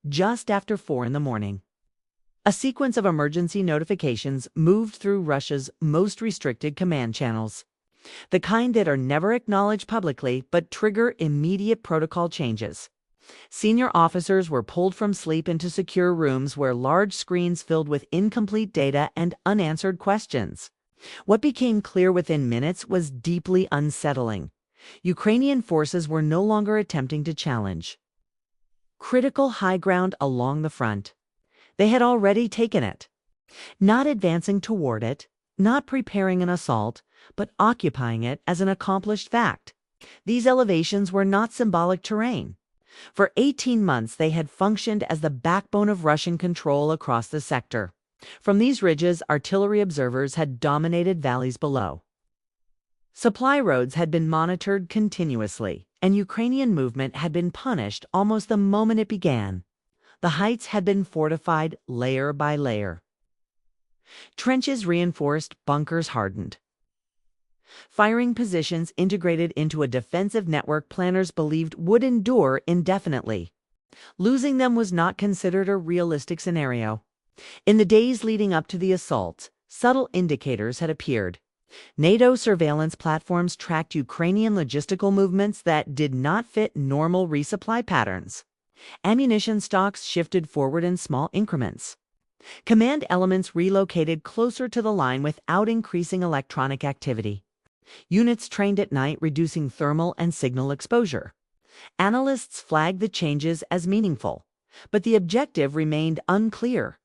just after 4 in the morning. A sequence of emergency notifications moved through Russia's most restricted command channels, the kind that are never acknowledged publicly but trigger immediate protocol changes. Senior officers were pulled from sleep into secure rooms where large screens filled with incomplete data and unanswered questions. What became clear within minutes was deeply unsettling. Ukrainian forces were no longer attempting to challenge critical high ground along the front. They had already taken it, not advancing toward it, not preparing an assault, but occupying it as an accomplished fact. These elevations were not symbolic terrain. For 18 months, they had functioned as the backbone of Russian control across the sector. From these ridges, artillery observers had dominated valleys below. Supply roads had been monitored continuously, and Ukrainian movement had been punished almost the moment it began. The heights had been fortified layer by layer. Trenches reinforced, bunkers hardened. Firing positions integrated into a defensive network planners believed would endure indefinitely. Losing them was not considered a realistic scenario. In the days leading up to the assault, subtle indicators had appeared. NATO surveillance platforms tracked Ukrainian logistical movements that did not fit normal resupply patterns. Ammunition stocks shifted forward in small increments. Command elements relocated closer to the line without increasing electronic activity. Units trained at night, reducing thermal and signal exposure. Analysts flagged the changes as meaningful, but the objective remained unclear.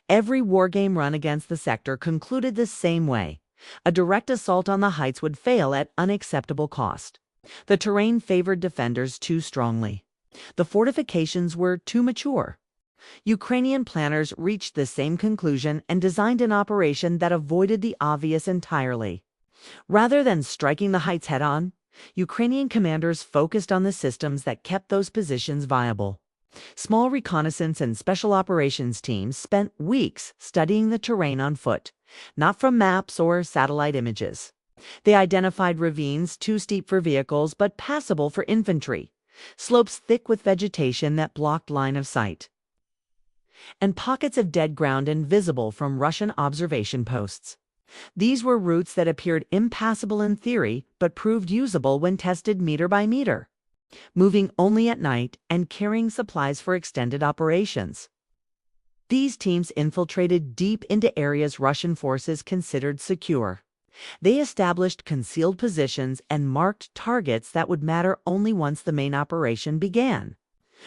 Every wargame run against the sector concluded the same way. A direct assault on the heights would fail at unacceptable cost. The terrain favored defenders too strongly. The fortifications were too mature. Ukrainian planners reached the same conclusion and designed an operation that avoided the obvious entirely. Rather than striking the heights head-on, Ukrainian commanders focused on the systems that kept those positions viable. Small reconnaissance and special operations teams spent weeks studying the terrain on foot, not from maps or satellite images. They identified ravines too steep for vehicles but passable for infantry, slopes thick with vegetation that blocked line of sight, and pockets of dead ground invisible from Russian observation posts. These were routes that appeared impassable in theory but proved usable when tested meter by meter, moving only at night and carrying supplies for extended operations. These teams infiltrated deep into areas Russian forces considered secure. They established concealed positions and marked targets that would matter only once the main operation began.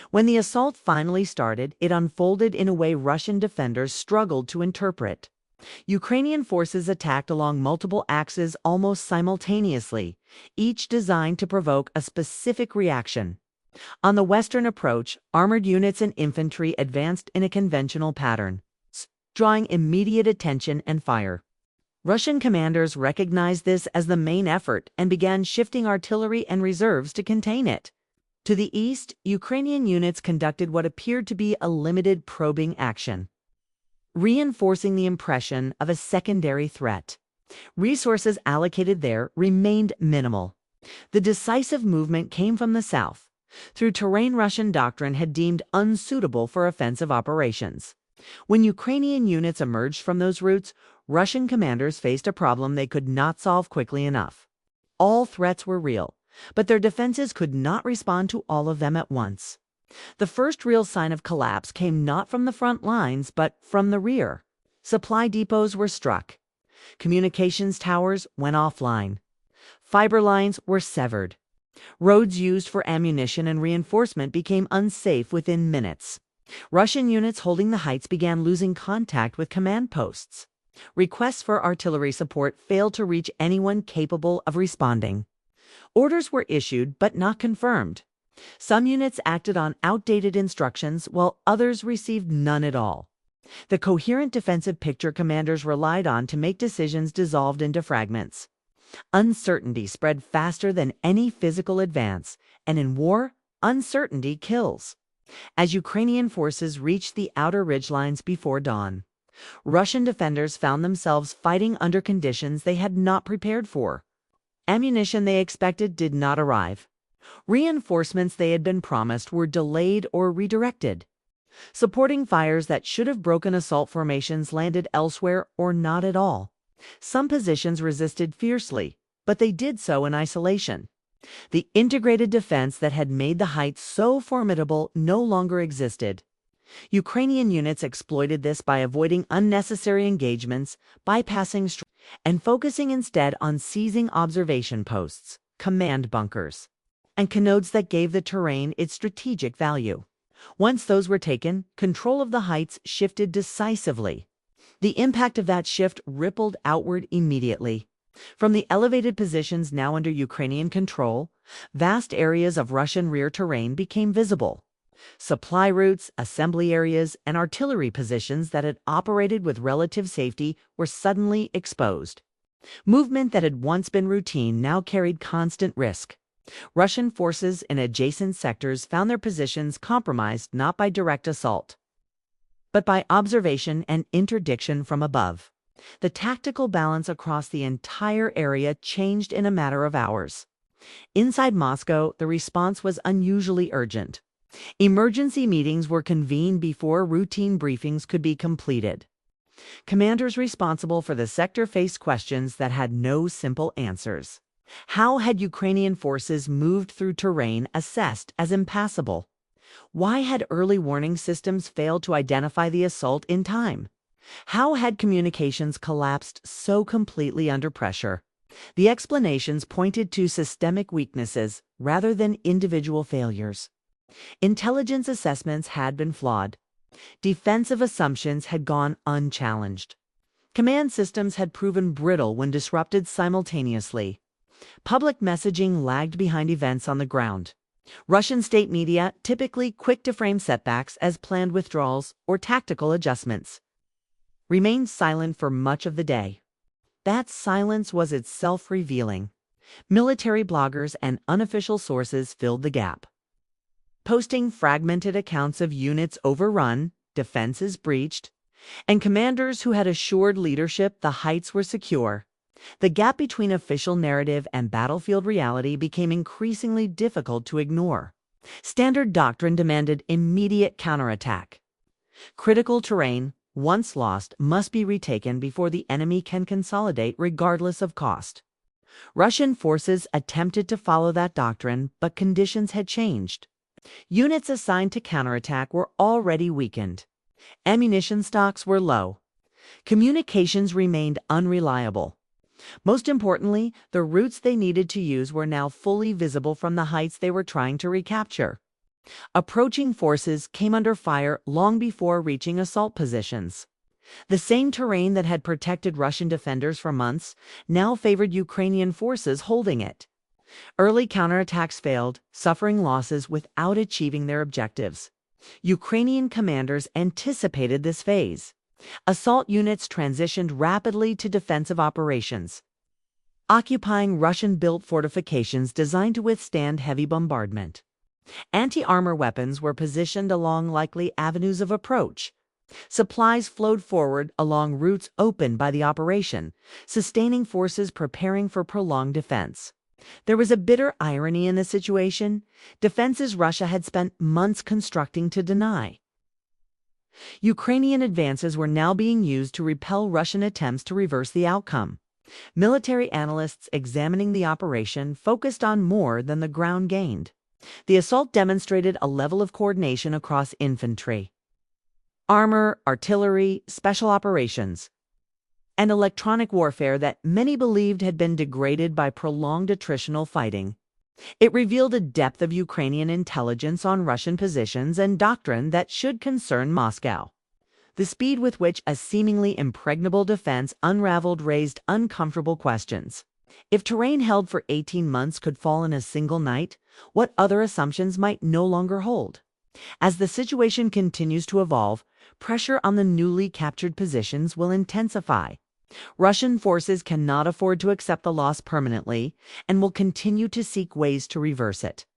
When the assault finally started, it unfolded in a way Russian defenders struggled to interpret. Ukrainian forces attacked along multiple axes almost simultaneously, each designed to provoke a specific reaction. On the western approach, armored units and infantry advanced in a conventional pattern, drawing immediate attention and fire. Russian commanders recognized this as the main effort and began shifting artillery and reserves to contain it. To the east, Ukrainian units conducted what appeared to be a limited probing action, reinforcing the impression of a secondary threat. Resources allocated there remained minimal. The decisive movement came from the south, through terrain Russian doctrine had deemed unsuitable for offensive operations. When Ukrainian units emerged from those routes, Russian commanders faced a problem they could not solve quickly enough. All threats were real, but their defenses could not respond to all of them at once. The first real sign of collapse came not from the front lines, but from the rear. Supply depots were struck. Communications towers went offline. Fiber lines were severed. Roads used for ammunition and reinforcement became unsafe within minutes. Russian units holding the heights began losing contact with command posts. Requests for artillery support failed to reach anyone capable of responding. Orders were issued but not confirmed. Some units acted on outdated instructions while others received none at all. The coherent defensive picture commanders relied on to make decisions dissolved into fragments. Uncertainty spread faster than any physical advance, and in war, uncertainty kills. As Ukrainian forces reached the outer ridgelines before dawn, Russian defenders found themselves fighting under conditions they had not prepared for. Ammunition they expected did not arrive. Reinforcements they had been promised were delayed or redirected. Supporting fires that should have broken assault formations landed elsewhere or not at all. Some positions resisted fiercely, but they did so in isolation. The integrated defense that had made the heights so formidable no longer existed. Ukrainian units exploited this by avoiding unnecessary engagements, bypassing and focusing instead on seizing observation posts, command bunkers, and canodes that gave the terrain its strategic value. Once those were taken, control of the heights shifted decisively. The impact of that shift rippled outward immediately. From the elevated positions now under Ukrainian control, vast areas of Russian rear terrain became visible. Supply routes, assembly areas, and artillery positions that had operated with relative safety were suddenly exposed. Movement that had once been routine now carried constant risk. Russian forces in adjacent sectors found their positions compromised not by direct assault, but by observation and interdiction from above. The tactical balance across the entire area changed in a matter of hours. Inside Moscow, the response was unusually urgent. Emergency meetings were convened before routine briefings could be completed. Commanders responsible for the sector faced questions that had no simple answers. How had Ukrainian forces moved through terrain assessed as impassable? Why had early warning systems failed to identify the assault in time? How had communications collapsed so completely under pressure? The explanations pointed to systemic weaknesses rather than individual failures. Intelligence assessments had been flawed. Defensive assumptions had gone unchallenged. Command systems had proven brittle when disrupted simultaneously. Public messaging lagged behind events on the ground. Russian state media, typically quick to frame setbacks as planned withdrawals or tactical adjustments, remained silent for much of the day. That silence was itself revealing. Military bloggers and unofficial sources filled the gap, posting fragmented accounts of units overrun, defenses breached, and commanders who had assured leadership the heights were secure. The gap between official narrative and battlefield reality became increasingly difficult to ignore. Standard doctrine demanded immediate counterattack. Critical terrain, once lost, must be retaken before the enemy can consolidate regardless of cost. Russian forces attempted to follow that doctrine, but conditions had changed. Units assigned to counterattack were already weakened. Ammunition stocks were low. Communications remained unreliable. Most importantly, the routes they needed to use were now fully visible from the heights they were trying to recapture. Approaching forces came under fire long before reaching assault positions. The same terrain that had protected Russian defenders for months now favored Ukrainian forces holding it. Early counterattacks failed, suffering losses without achieving their objectives. Ukrainian commanders anticipated this phase. Assault units transitioned rapidly to defensive operations, occupying Russian-built fortifications designed to withstand heavy bombardment. Anti-armor weapons were positioned along likely avenues of approach. Supplies flowed forward along routes opened by the operation, sustaining forces preparing for prolonged defense. There was a bitter irony in the situation: defenses Russia had spent months constructing to deny. Ukrainian advances were now being used to repel Russian attempts to reverse the outcome. Military analysts examining the operation focused on more than the ground gained. The assault demonstrated a level of coordination across infantry, armor, artillery, special operations, and electronic warfare that many believed had been degraded by prolonged attritional fighting. It revealed a depth of Ukrainian intelligence on Russian positions and doctrine that should concern Moscow. The speed with which a seemingly impregnable defense unraveled raised uncomfortable questions. If terrain held for 18 months could fall in a single night, what other assumptions might no longer hold? As the situation continues to evolve, pressure on the newly captured positions will intensify. Russian forces cannot afford to accept the loss permanently and will continue to seek ways to reverse it.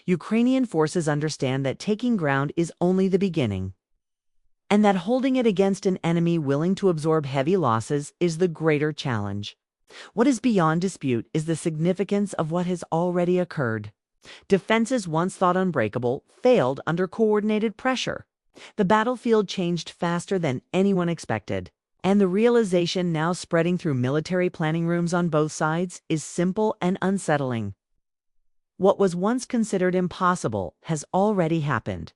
Ukrainian forces understand that taking ground is only the beginning, and that holding it against an enemy willing to absorb heavy losses is the greater challenge. What is beyond dispute is the significance of what has already occurred. Defenses once thought unbreakable failed under coordinated pressure. The battlefield changed faster than anyone expected, and the realization now spreading through military planning rooms on both sides is simple and unsettling. What was once considered impossible has already happened.